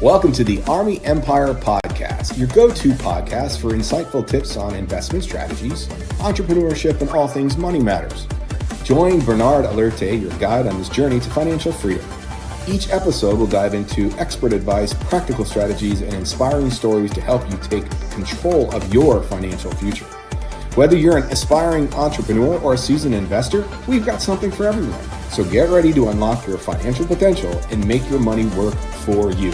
Welcome to the Army Empire Podcast, your go-to podcast for insightful tips on investment strategies, entrepreneurship, and all things money matters. Join Bernard Alerte, your guide on this journey to financial freedom. Each episode will dive into expert advice, practical strategies, and inspiring stories to help you take control of your financial future. Whether you're an aspiring entrepreneur or a seasoned investor, we've got something for everyone. So get ready to unlock your financial potential and make your money work for you.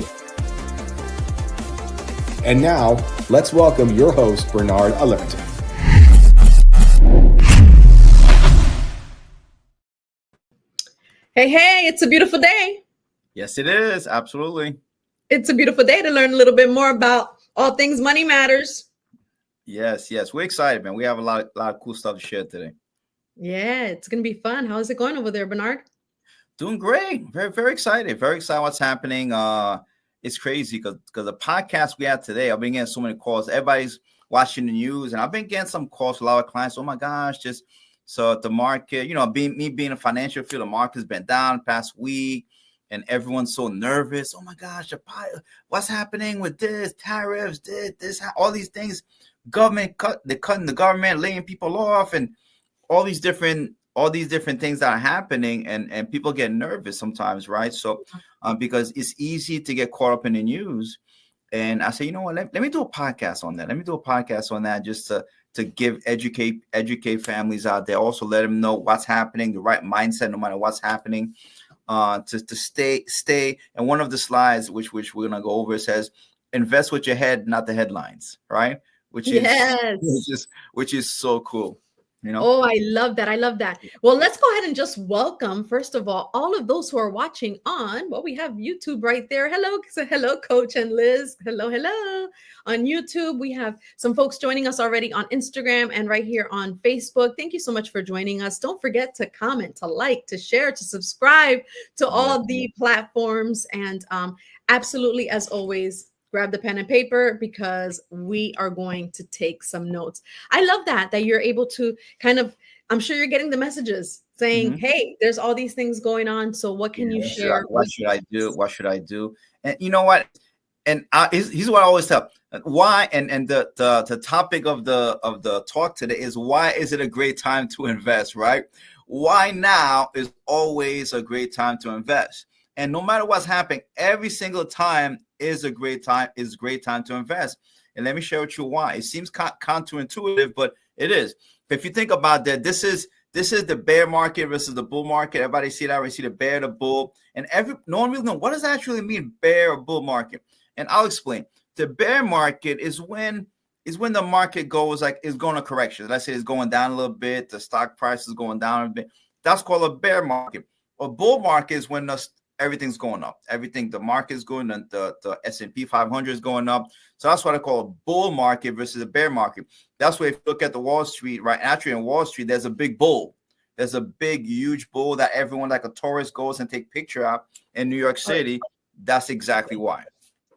And now, let's welcome your host, Bernard Alerte. Hey, it's a beautiful day. Yes, it is. Absolutely. It's a beautiful day to learn a little bit more about all things money matters. Yes. We're excited, man. We have a lot of cool stuff to share today. Yeah, it's going to be fun. How is it going over there, Bernard? Doing great. Very, very excited. Very excited what's happening. It's crazy because the podcast we had today, I've been getting so many calls. Everybody's watching the news, and I've been getting some calls from a lot of clients. Oh my gosh, so the market, being in a financial field, the market's been down the past week, and everyone's so nervous. Oh my gosh, what's happening with this? Tariffs, this, all these things. They're cutting the government, laying people off, and all these different things that are happening, and people get nervous sometimes, right? So because it's easy to get caught up in the news. And I say, you know what, let me do a podcast on that. Let me do a podcast on that just to educate families out there. Also let them know what's happening, the right mindset, no matter what's happening, to stay. And one of the slides, which we're going to go over, says, invest with your head, not the headlines, right? Which is so cool. Oh, I love that. Well, let's go ahead and just welcome, first of all of those who are watching on, we have YouTube right there. Hello, Coach and Liz. Hello. On YouTube, we have some folks joining us already on Instagram and right here on Facebook. Thank you so much for joining us. Don't forget to comment, to like, to share, to subscribe to all the platforms. And absolutely, as always, grab the pen and paper because we are going to take some notes. I love that you're able to I'm sure you're getting the messages saying, hey, there's all these things going on. So what can you share? What should I do? What should I do? And you know what? And here's what I always tell. Why? And the topic of the talk today is, why is it a great time to invest, right? Why now is always a great time to invest. And no matter what's happening, every single time is a great time to invest. And let me share with you why. It seems counterintuitive, but it is. If you think about that, this is the bear market versus the bull market. Everybody see that? We see the bear, the bull, and no one really knows what does that actually mean, bear or bull market. And I'll explain. The bear market is when the market is going a correction. Let's say it's going down a little bit, the stock price is going down a bit. That's called a bear market. A bull market is when everything's going up. The market is going, and the S&P 500 is going up. So that's what I call a bull market versus a bear market. That's where, if you look at the Wall Street, right? Actually, in Wall Street, there's a big bull. There's a big, huge bull that everyone, like a tourist, goes and take picture of in New York City. That's exactly why.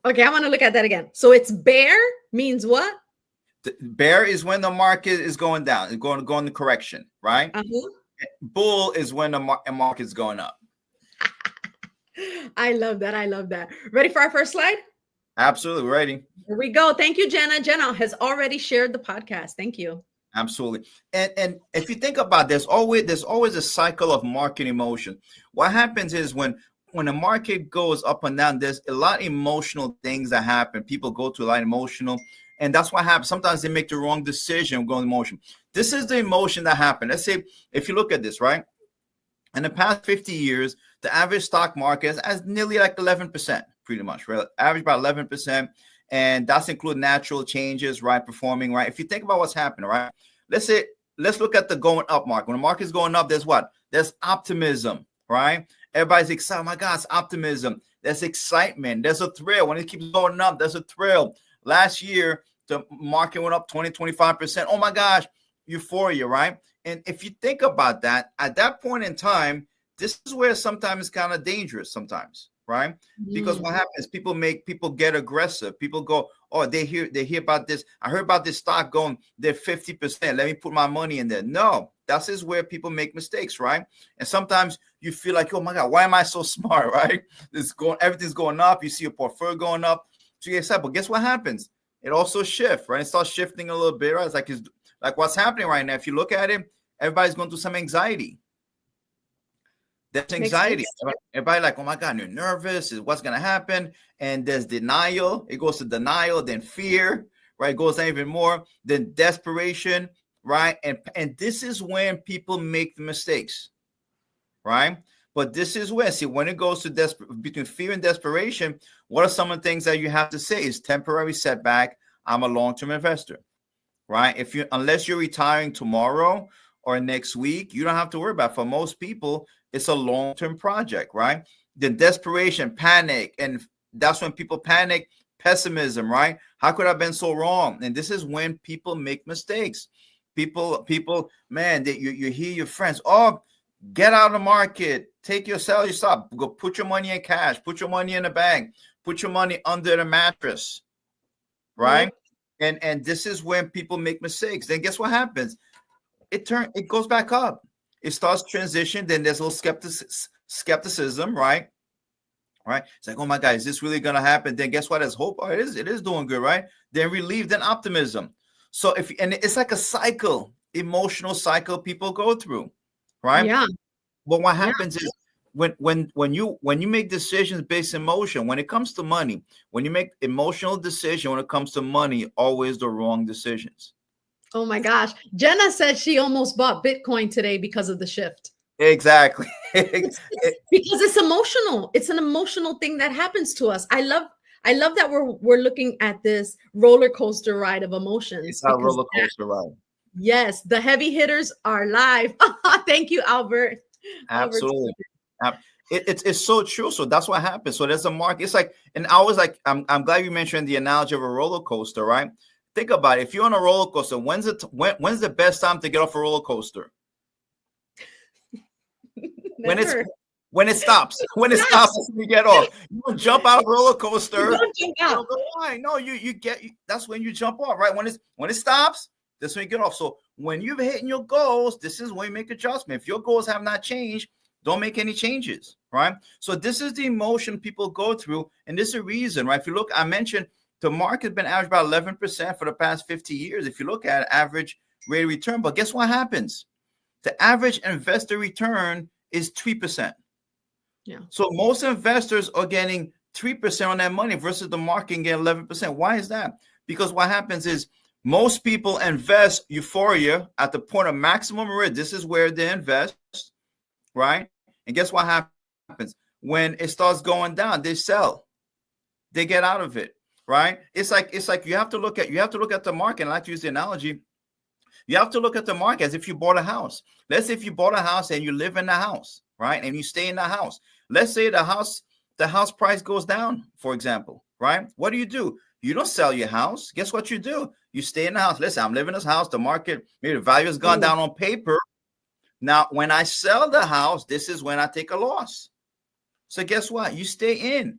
Okay, I want to look at that again. So it's bear means what? The bear is when the market is going down, it's going the correction, right? Bull is when the market is going up. I love that. Ready for our first slide? Absolutely, we're ready. Here we go. Thank you, Jenna. Jenna has already shared the podcast. Thank you. Absolutely. And if you think about there's always a cycle of market emotion. What happens is when the market goes up and down, there's a lot of emotional things that happen. People go to a lot of emotional, and that's what happens. Sometimes they make the wrong decision going emotion. This is the emotion that happened. Let's say if you look at this, right? In the past 50 years, the average stock market has nearly like 11%, pretty much, right? Average about 11%. And that's include natural changes, right? Performing, right? If you think about what's happening, right? Let's look at the going up market. When the market's going up, there's what? There's optimism, right? Everybody's excited. Oh my God, it's optimism. There's excitement. There's a thrill. When it keeps going up, there's a thrill. Last year, the market went up 20-25%. Oh my gosh, euphoria, right? And if you think about that, at that point in time, this is where sometimes it's kind of dangerous sometimes, right? Because what happens, people get aggressive. People go, oh, they hear about this. I heard about this stock going, they're 50%. Let me put my money in there. No, that is where people make mistakes, right? And sometimes you feel like, oh my God, why am I so smart, right? Everything's going up. You see your portfolio going up. So you get excited. But guess what happens? It also shifts, right? It starts shifting a little bit, right? It's like what's happening right now. If you look at it, everybody's going through some anxiety. There's anxiety. Everybody like, oh my God, you're nervous. What's going to happen? And there's denial. It goes to denial, then fear, right? It goes down even more, then desperation, right? And this is when people make the mistakes, right? But this is where, see, when it goes to between fear and desperation, what are some of the things that you have to say? Is temporary setback. I'm a long-term investor, right? Unless you're retiring tomorrow or next week, you don't have to worry about it. For most people, it's a long-term project, right? The desperation, panic, and that's when people panic, pessimism, right? How could I have been so wrong? And this is when people make mistakes. People, man, you hear your friends, oh, get out of the market, take your salary, stop, go put your money in cash, put your money in the bank, put your money under the mattress, right? Mm-hmm. And this is when people make mistakes. Then guess what happens? It goes back up. It starts transition. Then there's a little skepticism, right? Right? It's like, oh my God, is this really gonna happen? Then guess what? There's hope. Oh, it is doing good, right? Then relief, then optimism. So and it's like a cycle, emotional cycle people go through, right? Yeah. But what happens is when you make decisions based on emotion, when it comes to money, when you make emotional decisions when it comes to money, always the wrong decisions. Oh my gosh. Jenna said she almost bought Bitcoin today because of the shift. Exactly. Because it's emotional. It's an emotional thing that happens to us. I love that we're looking at this roller coaster ride of emotions. It's a roller coaster ride. Yes, the heavy hitters are live. Thank you, Albert. Absolutely. It's so true. So that's what happens. So there's a market. It's like, and I was like, I'm glad you mentioned the analogy of a roller coaster, right? Think about it. If you're on a roller coaster, when's the best time to get off a roller coaster? When it stops. When it stops, you get off. You don't jump out of a roller coaster. That's when you jump off, right? When it stops, that's when you get off. So when you've hit your goals, this is when you make adjustment. If your goals have not changed, don't make any changes, right? So this is the emotion people go through, and this is a reason, right? If you look, I mentioned the market has been average about 11% for the past 50 years. If you look at average rate of return, but guess what happens? The average investor return is 3%. Yeah. So most investors are getting 3% on their money versus the market getting 11%. Why is that? Because what happens is most people invest euphoria at the point of maximum risk. This is where they invest, right? And guess what happens? When it starts going down, they sell. They get out of it, right? It's like you have to look at the market. And I like to use the analogy. You have to look at the market as if you bought a house. Let's say if you bought a house and you live in the house, right? And you stay in the house. Let's say the house price goes down, for example, right? What do? You don't sell your house. Guess what you do? You stay in the house. Listen, I'm living in this house. The market, maybe the value has gone down on paper. Now, when I sell the house, this is when I take a loss. So guess what? You stay in.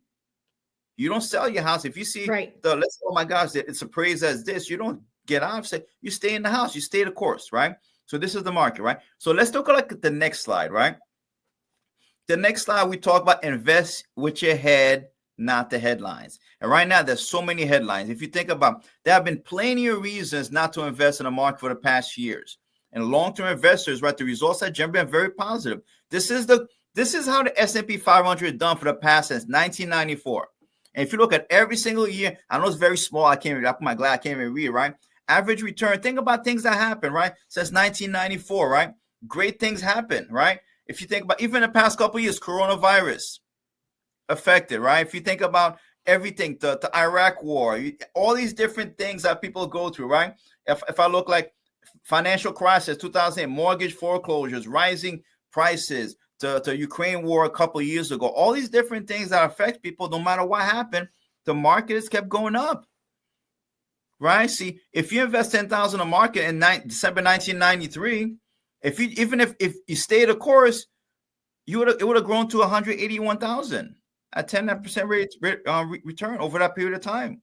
You don't sell your house. If you see oh my gosh, it's appraised as this, you don't get out. Say you stay in the house. You stay the course, right? So this is the market, right? So let's look at the next slide, right? The next slide, we talk about invest with your head, not the headlines. And right now, there's so many headlines. If you think about, there have been plenty of reasons not to invest in the market for the past years. And long-term investors, right, the results have generally been very positive. This is how the S&P 500 is done for the past since 1994. And if you look at every single year, I know it's very small. I can't read. I put my glass. I can't even read, right? Average return. Think about things that happen, right? Since 1994, right? Great things happen, right? If you think about even the past couple of years, coronavirus affected, right? If you think about everything, the Iraq war, all these different things that people go through, right? If I look like financial crisis, 2008, mortgage foreclosures, rising prices, the Ukraine war a couple of years ago, all these different things that affect people, no matter what happened, the market has kept going up, right? See, if you invest $10,000 in the market in December 1993, if you stayed the course, it would have grown to 181,000 at 10% rate return over that period of time.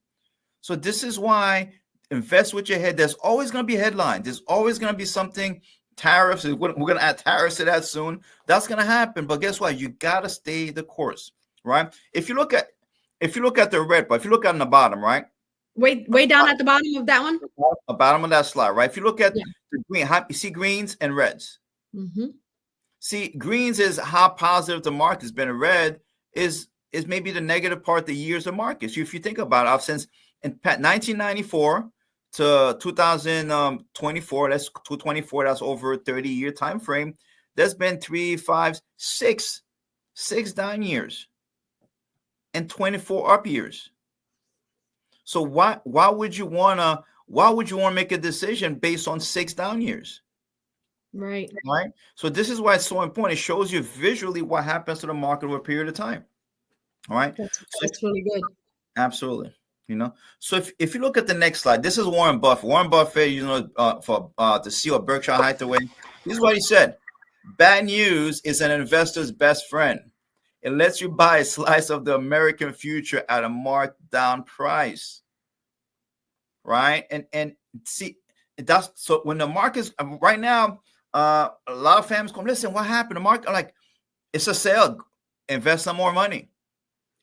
So this is why invest with your head. There's always going to be a headline. There's always going to be something tariffs. We're going to add tariffs to that soon. That's going to happen. But guess what? You got to stay the course, right? If you look at the red bar, if you look at on the bottom, right? Way down at the bottom of that one. The bottom of that slide, right? If you look at Yeah. the green, you see greens and reds. Mm-hmm. See, greens is how positive the market has been. Red is maybe the negative part, the years of market. So if you think about it, since in 1994 to 2024, that's 224, that's over a 30-year time frame. There's been 3, 5, 6 down years and 24 up years. So why would you wanna make a decision based on 6 down years? Right. So this is why it's so important. It shows you visually what happens to the market over a period of time. All right. That's really good. Absolutely. So if you look at the next slide, this is Warren Buffett. Warren Buffett, for the CEO of Berkshire Hathaway, this is what he said: bad news is an investor's best friend. It lets you buy a slice of the American future at a marked down price. Right. And see, that's so when the market's right now, a lot of families come, listen, what happened? The market, like, it's a sale. Invest some more money.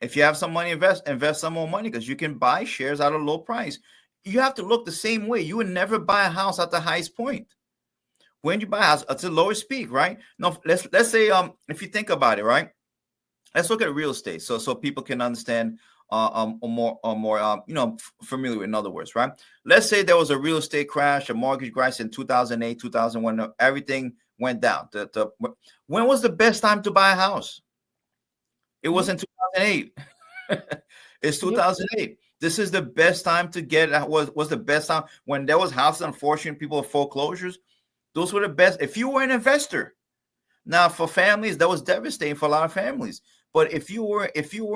If you have some money, invest some more money, because you can buy shares at a low price. You have to look the same way. You would never buy a house at the highest point. When you buy a house at the lowest peak, right? Now, let's say if you think about it, right? Let's look at real estate, so people can understand more familiar with, in other words, right? Let's say there was a real estate crash, a mortgage crash in 2008, 2001, everything went down. When was the best time to buy a house? It was in 2008. It's 2008. This is the best time to get. Was the best time when there was houses. Unfortunately, people have foreclosures. Those were the best. If you were an investor, now for families, that was devastating for a lot of families. But if you were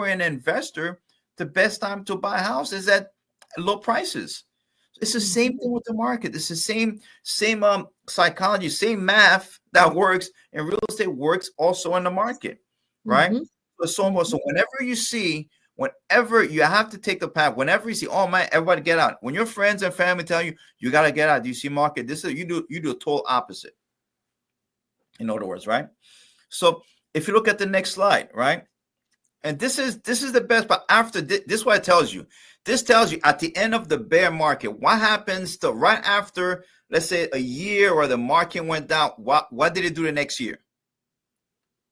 an investor, the best time to buy a house is at low prices. It's the same thing with the market. It's the same psychology, same math that works in real estate works also in the market, right? Mm-hmm. So whenever you have to take the path, whenever you see, oh man, everybody get out. When your friends and family tell you got to get out, do you see market? You do a total opposite. In other words, right? So if you look at the next slide, right? And this is the best, but after this is what it tells you. This tells you at the end of the bear market, what happens to right after, let's say, a year or the market went down. What did it do the next year?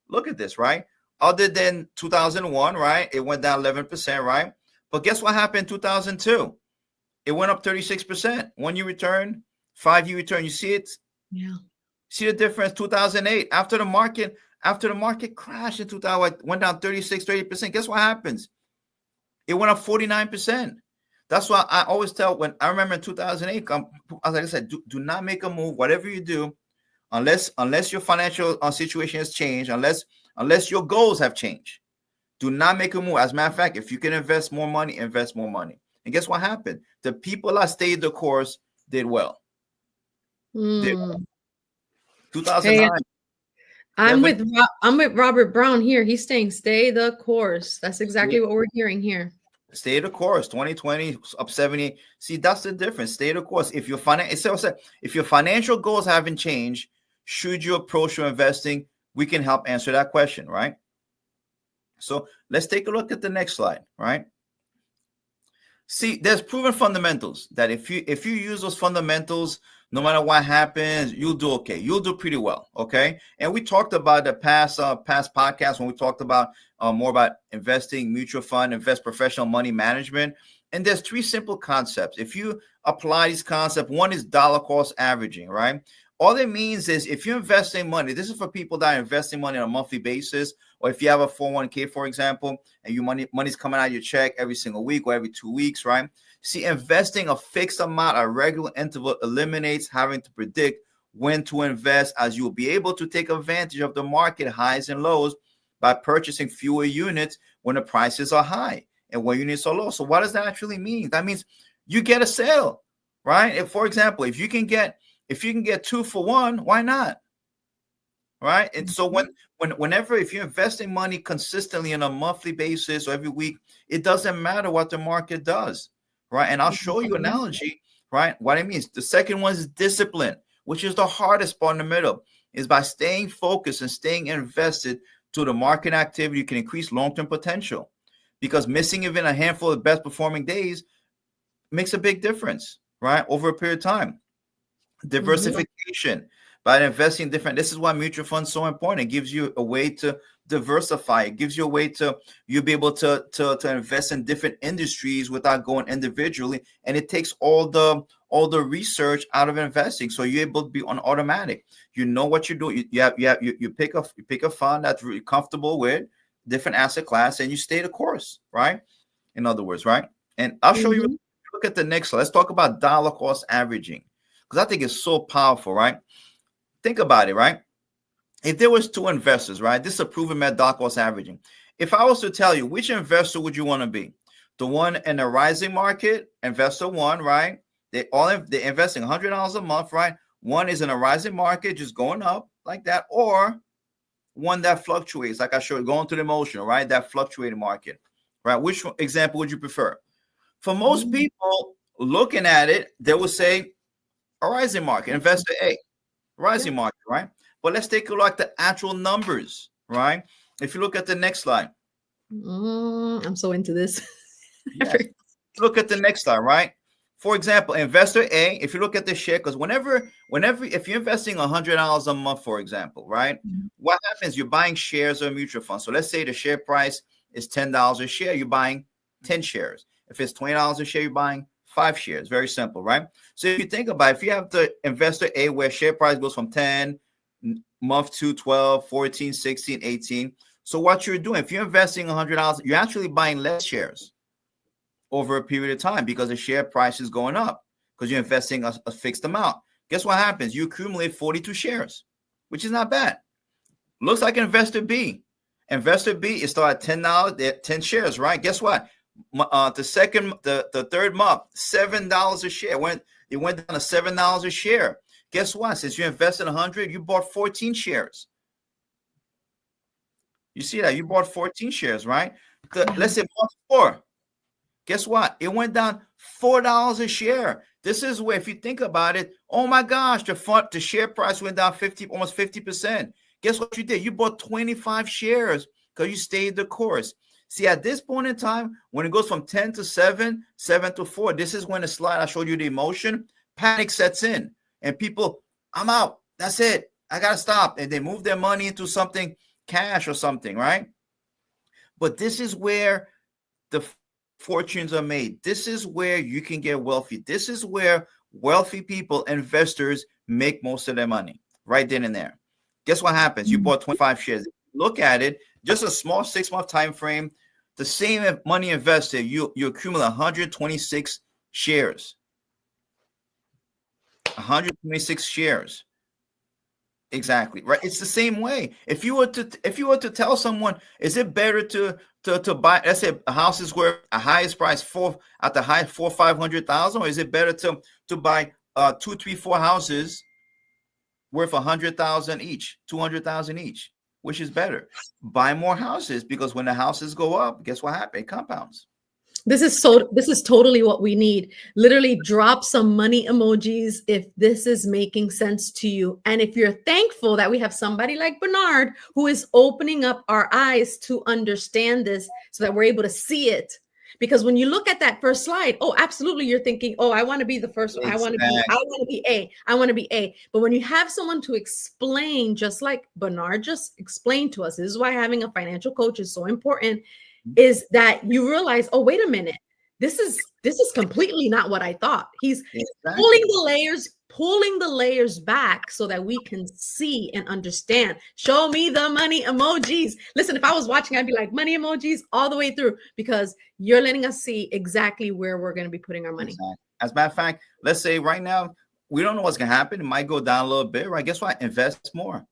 Look at this, right? Other than 2001, right? It went down 11%, right? But guess what happened in 2002? It went up 36%. 1 year return, 5 year return. You see it? Yeah. See the difference? 2008, after the market crashed in 2000, went down 36, 30%. Guess what happens? It went up 49%. That's why I always tell, when I remember in 2008, as I said, do not make a move, whatever you do, unless your financial situation has changed, unless your goals have changed. Do not make a move. As a matter of fact, if you can invest more money, invest more money. And guess what happened? The people that stayed the course did well. 2009. Hey, I'm with Robert Brown here. He's saying stay the course. That's exactly what we're hearing here. Stay the course. 2020 up 70. See, that's the difference. Stay the course. If your financial goals haven't changed, should you approach your investing? We can help answer that question, right? So let's take a look at the next slide, right? See, there's proven fundamentals that if you use those fundamentals, no matter what happens, you'll do okay. You'll do pretty well, okay? And we talked about the past podcast when we talked about more about investing, mutual fund, invest professional money management. And there's 3 simple concepts. If you apply these concepts, one is dollar cost averaging, right? All it means is if you're investing money, this is for people that are investing money on a monthly basis, or if you have a 401k, for example, and your money's coming out of your check every single week or every 2 weeks, right? See, investing a fixed amount at a regular interval eliminates having to predict when to invest, as you will be able to take advantage of the market highs and lows by purchasing fewer units when the prices are high and when units are low. So what does that actually mean? That means you get a sale, right? If, for example, if you can get 2 for 1, why not? Right? And so whenever, if you're investing money consistently on a monthly basis or every week, it doesn't matter what the market does, right? And I'll show you an analogy, right? What it means. The second one is discipline. which is the hardest part in the middle, is by staying focused and staying invested to the market activity, you can increase long-term potential, because missing even a handful of best performing days makes a big difference, right? Over a period of time. Diversification by investing in different. This is why mutual funds so important. It gives you a way to diversify. It gives you a way to you'll be able to invest in different industries without going individually, and it takes all the research out of investing. So you're able to be on automatic. You know what you're doing. You pick a fund that's really comfortable with different asset class, and you stay the course, right? In other words, right? And I'll show you. Look at the next slide. Let's talk about dollar cost averaging, because I think it's so powerful, right? Think about it, right? If there was two investors, right? This is a proven method, dollar cost averaging. If I was to tell you, which investor would you want to be? The one in the rising market, investor one, right? They're investing $100 a month, right? One is in a rising market, just going up like that, or one that fluctuates, like I showed, going through the emotional, right? That fluctuating market, right? Which example would you prefer? For most people looking at it, they will say a rising market, investor A, rising market, right? But let's take a look at the actual numbers, right? If you look at the next slide. I'm so into this. Yes. Look at the next slide, right? For example, investor A, if you look at the share, because whenever if you're investing $100 a month, for example, right? What happens? You're buying shares of a mutual fund. So let's say the share price is $10 a share, you're buying 10 shares. If it's $20 a share, you're buying 5 shares. Very simple, right? So if you think about it, if you have the investor A where share price goes from 10 month to 12, 14, 16, 18. So what you're doing, if you're investing $100, you're actually buying less shares over a period of time because the share price is going up because you're investing a fixed amount. Guess what happens? You accumulate 42 shares, which is not bad. Looks like investor B. Investor B is still at $10, 10 shares, right? Guess what? The third month, $7 a share. It went down to $7 a share. Guess what? Since you invested 100, you bought 14 shares. You see that? You bought 14 shares, right? Let's say month 4. Guess what? It went down $4 a share. This is where, if you think about it, oh my gosh, the share price went down almost 50%. Guess what you did? You bought 25 shares because you stayed the course. See, at this point in time, when it goes from 10 to 7, 7 to 4, this is when the slide I showed you the emotion, panic sets in. And people, I'm out. That's it. I got to stop. And they move their money into something, cash or something, right? But this is where the fortunes are made. This is where you can get wealthy. This is where wealthy people, investors, make most of their money, right then and there. Guess what happens? You bought 25 shares. Look at it, just a small 6-month time frame. The same money invested, you accumulate 126 shares. 126 shares. Exactly, right? It's the same way. If you were to tell someone, is it better to buy, let's say a house is worth a highest price at the high $500,000, or is it better to buy 2, 3, 4 houses worth $100,000 each, $200,000 each? Which is better? Buy more houses, because when the houses go up, guess what happens? It compounds. This is totally what we need. Literally drop some money emojis if this is making sense to you. And if you're thankful that we have somebody like Bernard who is opening up our eyes to understand this so that we're able to see it. Because when you look at that first slide, oh, absolutely, you're thinking, oh, I want to be the first one. Exactly. I want to be A. I want to be A. But when you have someone to explain, just like Bernard just explained to us, this is why having a financial coach is so important, is that you realize, oh, wait a minute, this is completely not what I thought. He's pulling the layers back so that we can see and understand. Show me the money emojis. Listen, if I was watching, I'd be like, money emojis all the way through, because you're letting us see exactly where we're going to be putting our money. Exactly. As a matter of fact, let's say right now, we don't know what's going to happen. It might go down a little bit, right? Guess what? Invest more.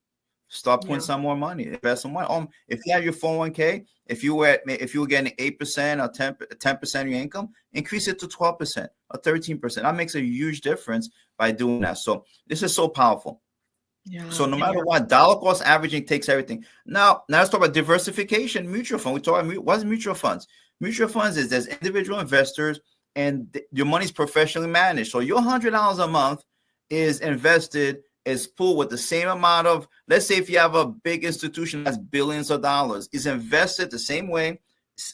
Start putting some more money. Invest some money. If you have your 401k, if you were getting 8% or 10% of your income, increase it to 12% or 13%. That makes a huge difference by doing that. So this is so powerful. Yeah. So no matter what, dollar cost averaging takes everything. Now let's talk about diversification. Mutual fund. We talk about what's mutual funds. Mutual funds is there's individual investors and your money's professionally managed. So your $100 a month is invested is pooled with the same amount of, let's say if you have a big institution that's billions of dollars, is invested the same way,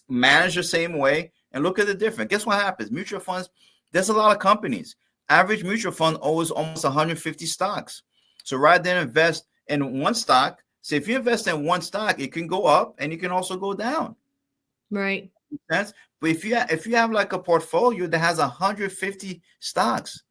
managed the same way, and look at the difference. Guess what happens? Mutual funds, there's a lot of companies. Average mutual fund owns almost 150 stocks. So rather than invest in one stock, so if you invest in one stock, it can go up and it can also go down. Right. But if you have like a portfolio that has 150 stocks,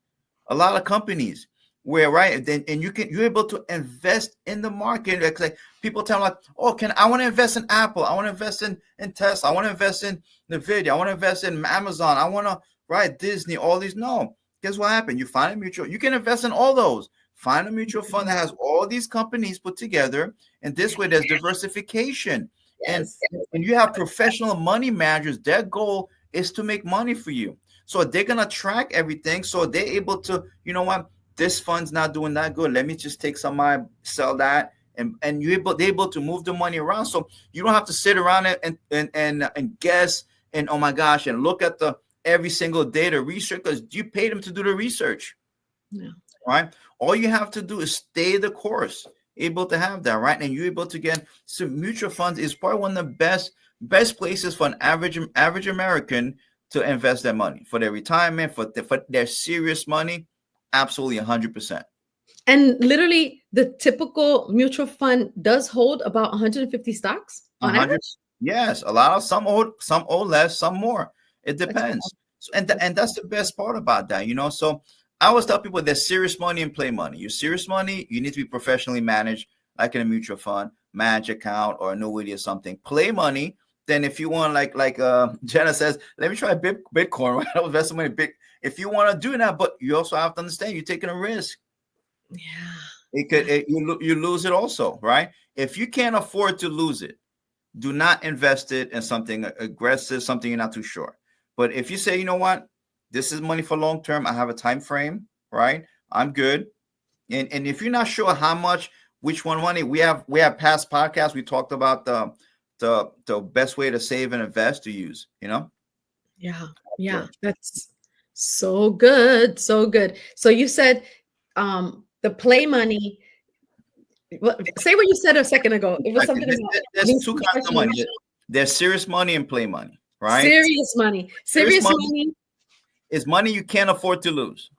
a lot of companies, where and you're able to invest in the market. Like people tell me like, oh, I want to invest in Apple, I want to invest in Tesla, I want to invest in Nvidia, I want to invest in Amazon, I want to Disney, all these. No, guess what happened? You find a mutual, you can invest in all those. Find a mutual fund that has all these companies put together, and this way there's diversification. Yes. And you have professional money managers. Their goal is to make money for you. So they're gonna track everything. So they're able to, you know what, this fund's not doing that good. Let me just take some money, sell that, and they're able to move the money around. So you don't have to sit around and guess and oh my gosh and look at the every single data research, because you pay them to do the research. Yeah. Right. All you have to do is stay the course, able to have that, right? And you're able to get some mutual funds is probably one of the best places for an average American to invest their money for their retirement, for their serious money. Absolutely 100%. And literally the typical mutual fund does hold about 150 stocks on average. Yes, a lot of some old less, some more. It depends. And that's the best part about that, you know. So I always tell people there's serious money and play money. Your serious money, you need to be professionally managed, like in a mutual fund, managed account, or annuity or something. Play money, then if you want, like Jenna says, let me try Bitcoin, right? I'll invest some money in Bitcoin. If you want to do that, but you also have to understand you're taking a risk. Yeah, you lose it also, right? If you can't afford to lose it, do not invest it in something aggressive, something you're not too sure. But if you say, you know what, this is money for long term, I have a time frame, right? I'm good. And if you're not sure how much, which one money, we have past podcasts. We talked about the best way to save and invest to use, you know? Yeah, that's so good. So good. So you said the play money. Say what you said a second ago. It was something about there's two kinds of money. There's serious money and play money, right? Serious money. Serious money is money you can't afford to lose.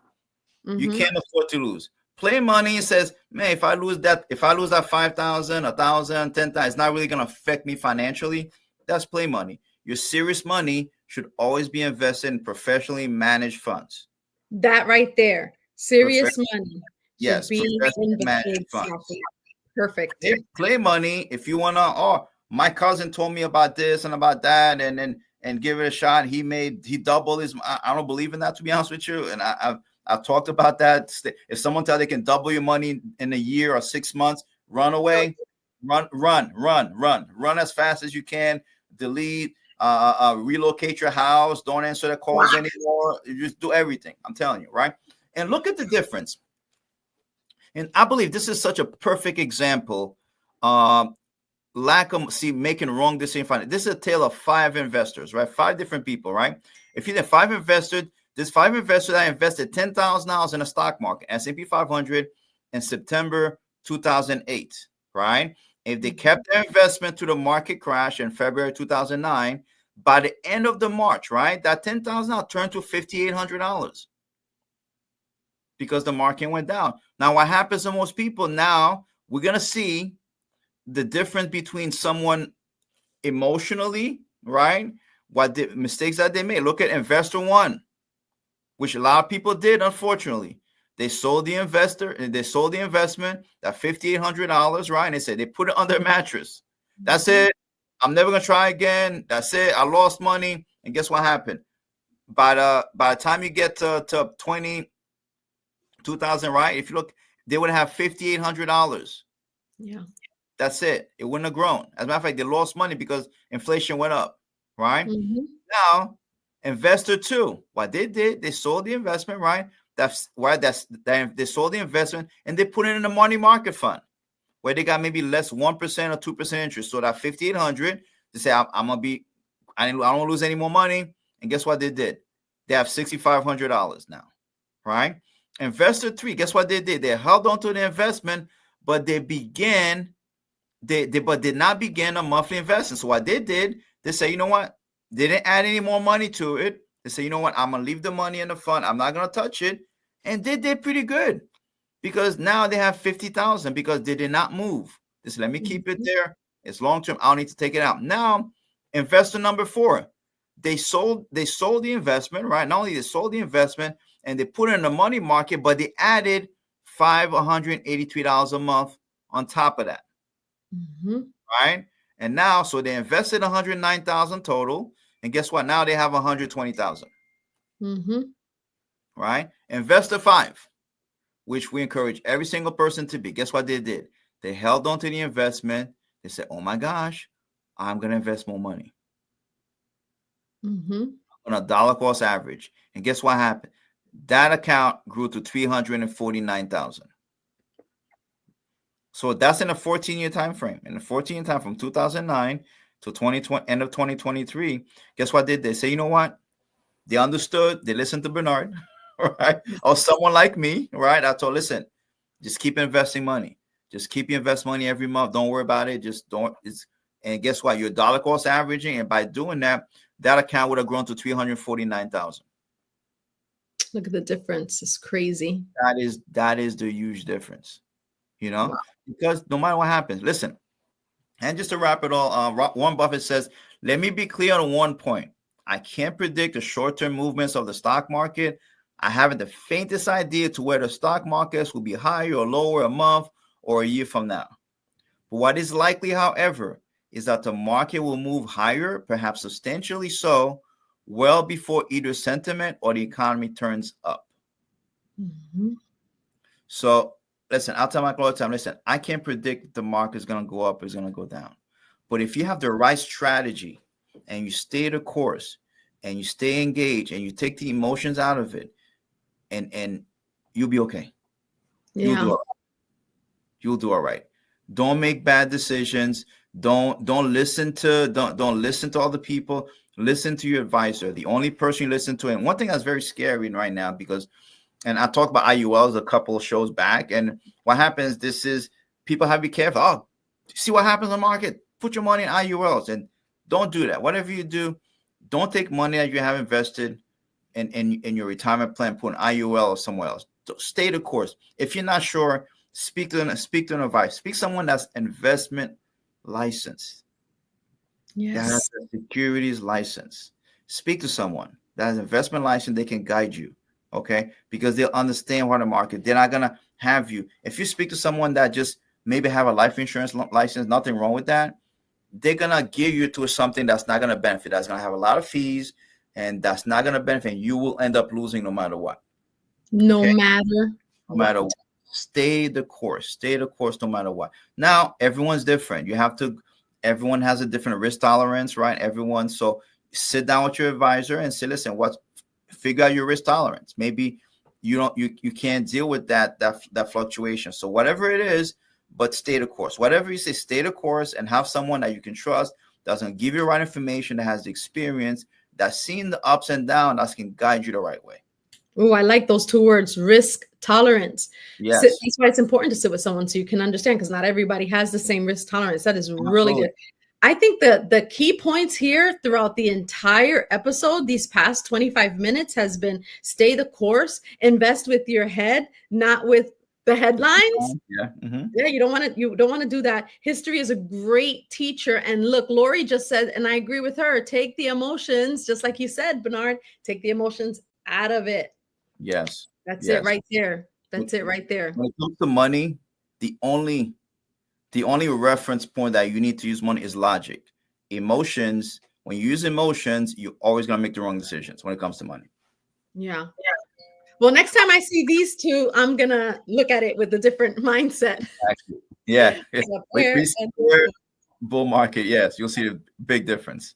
Mm-hmm. You can't afford to lose. Play money says, man, if I lose that 5,000, 1,000, 10,000, it's not really going to affect me financially. That's play money. Your serious money should always be invested in professionally managed funds. That right there. Serious money. Yes. Professionally managed funds. Perfect. Play money. If you want to, my cousin told me about this and about that, and give it a shot. He doubled his. I don't believe in that, to be honest with you. And I've talked about that. If someone tells they can double your money in a year or 6 months, run away, run as fast as you can. Delete, relocate your house. Don't answer the calls anymore. You just do everything. I'm telling you, right? And look at the difference. And I believe this is such a perfect example. Making wrong decision. This is a tale of 5 investors, right? 5 different people, right? If you have 5 investors, there's 5 investors that invested $10,000 in the stock market, S&P 500, in September 2008, right? If they kept their investment to the market crash in February 2009, by the end of the March, right, that $10,000 turned to $5,800 because the market went down. Now, what happens to most people now, we're going to see the difference between someone emotionally, right? What the mistakes that they made. Look at Investor One, which a lot of people did, unfortunately. They sold the investment, that $5,800, right? And they said they put it under a mattress. That's it. I'm never gonna try again. That's it. I lost money. And guess what happened? By the time you get to 2000, right? If you look, they would have $5,800. Yeah. That's it. It wouldn't have grown. As a matter of fact, they lost money because inflation went up, right? Mm-hmm. Now, Investor Two, what they did, they sold the investment, right? That's why they sold the investment and they put it in a money market fund where they got maybe less 1% or 2% interest. So that $5,800, they say, I don't lose any more money. And guess what they did? They have $6,500 now, right? Investor 3, guess what they did? They held on to the investment, but they did not begin a monthly investment. So what they did, they say, you know what? They didn't add any more money to it. They say, you know what? I'm gonna leave the money in the fund. I'm not gonna touch it. And they did pretty good because now they have 50,000 because they did not move. They said, let me keep it there. It's long term. I don't need to take it out. Now, investor number 4, they sold the investment, right? Not only they sold the investment and they put it in the money market, but they added $583 a month on top of that. Right? And now, so they invested 109,000 total. And guess what? Now they have 120,000. Right? Investor 5, which we encourage every single person to be. Guess what they did? They held on to the investment. They said, oh my gosh, I'm going to invest more money on a dollar cost average. And guess what happened? That account grew to 349,000. So that's in a 14-year time frame. In a 14-year time from 2009 to 2020, end of 2023. Guess what they did? They say, you know what? They understood. They listened to Bernard, right? Or someone like me, right? I told, listen, just keep investing money. Just keep your invest money every month. Don't worry about it. Just don't. And guess what? Your dollar cost averaging, and by doing that, that account would have grown to 349,000. Look at the difference. It's crazy. That is the huge difference, you know, wow. Because no matter what happens, listen, and just to wrap it all, Warren Buffett says, let me be clear on one point. I can't predict the short-term movements of the stock market. I haven't the faintest idea to where the stock markets will be higher or lower a month or a year from now. But what is likely, however, is that the market will move higher, perhaps substantially so, well before either sentiment or the economy turns up. So, listen, I'll tell my clients all the time, listen, I can't predict if the market is going to go up or is going to go down. But if you have the right strategy and you stay the course and you stay engaged and you take the emotions out of it, and you'll be okay. Yeah. You'll do all right. Don't make bad decisions. Don't listen to other people. Listen to your advisor, the only person you listen to. And one thing that's very scary right now, because, and I talked about IULs a couple of shows back, and what happens, this is, people have to be careful. Oh, see what happens in the market? Put your money in IULs, and don't do that. Whatever you do, don't take money that you have invested in your retirement plan, put an IUL or somewhere else. Stay the course. If you're not sure, speak to an advisor. Speak to someone that's investment licensed. Yes. That has a securities license. Speak to someone that has investment license. They can guide you, okay? Because they'll understand what the market. They're not gonna have you. If you speak to someone that just maybe have a life insurance license, nothing wrong with that. They're gonna gear you to something that's not gonna benefit. That's gonna have a lot of fees, and that's not gonna benefit. You will end up losing no matter what. No okay? matter what. Stay the course. Stay the course no matter what. Now, everyone's different. Everyone has a different risk tolerance, right? Everyone. So sit down with your advisor and say, listen, figure out your risk tolerance. Maybe you can't deal with that fluctuation. So whatever it is, but stay the course. Whatever you say, stay the course and have someone that you can trust, that's going to give you the right information, that has the experience, that's seen the ups and downs, that can guide you the right way. Oh, I like those two words, risk tolerance. Yes. That's why it's important to sit with someone so you can understand, because not everybody has the same risk tolerance. That is really good. I think the key points here throughout the entire episode, these past 25 minutes, has been stay the course, invest with your head, not with the headlines. Yeah. Mm-hmm. Yeah, you don't want to do that. History is a great teacher. And look, Lori just said, and I agree with her, take the emotions, just like you said, Bernard, take the emotions out of it. Yes. That's it right there. That's it right there. When it comes to money, the only reference point that you need to use money is logic. Emotions, when you use emotions, you're always going to make the wrong decisions when it comes to money. Yeah. Well, next time I see these two, I'm going to look at it with a different mindset. Actually, yeah. Bull market, yes. You'll see a big difference.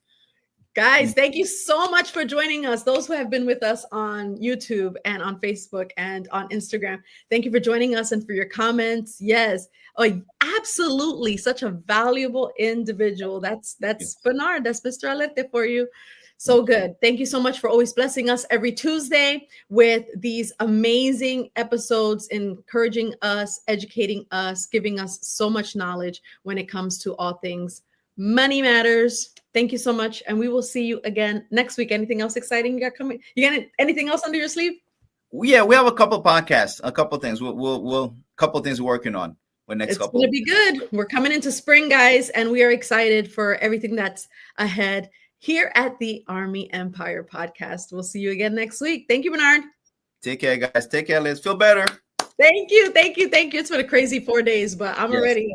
Guys, thank you so much for joining us. Those who have been with us on YouTube and on Facebook and on Instagram, thank you for joining us and for your comments. Yes, absolutely. Such a valuable individual. That's Bernard. That's Mr. Alerte for you. So good. Thank you so much for always blessing us every Tuesday with these amazing episodes, encouraging us, educating us, giving us so much knowledge when it comes to all things money matters. Thank you so much. And we will see you again next week. Anything else exciting you got coming? You got anything else under your sleeve? Yeah, we have a couple podcasts, a couple things. We'll couple things we're working on. It's going to be good. We're coming into spring, guys, and we are excited for everything that's ahead here at the Army Empire podcast. We'll see you again next week. Thank you, Bernard. Take care, guys. Take care, Liz. Feel better. Thank you. It's been a crazy 4 days, but I'm ready.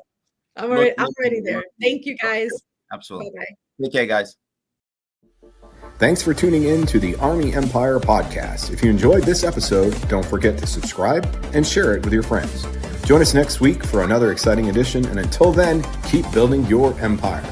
I'm ready there. Thank you, guys. Absolutely. Bye-bye. Take care, guys. Thanks for tuning in to the Army Empire podcast. If you enjoyed this episode, don't forget to subscribe and share it with your friends. Join us next week for another exciting edition, and until then, keep building your empire.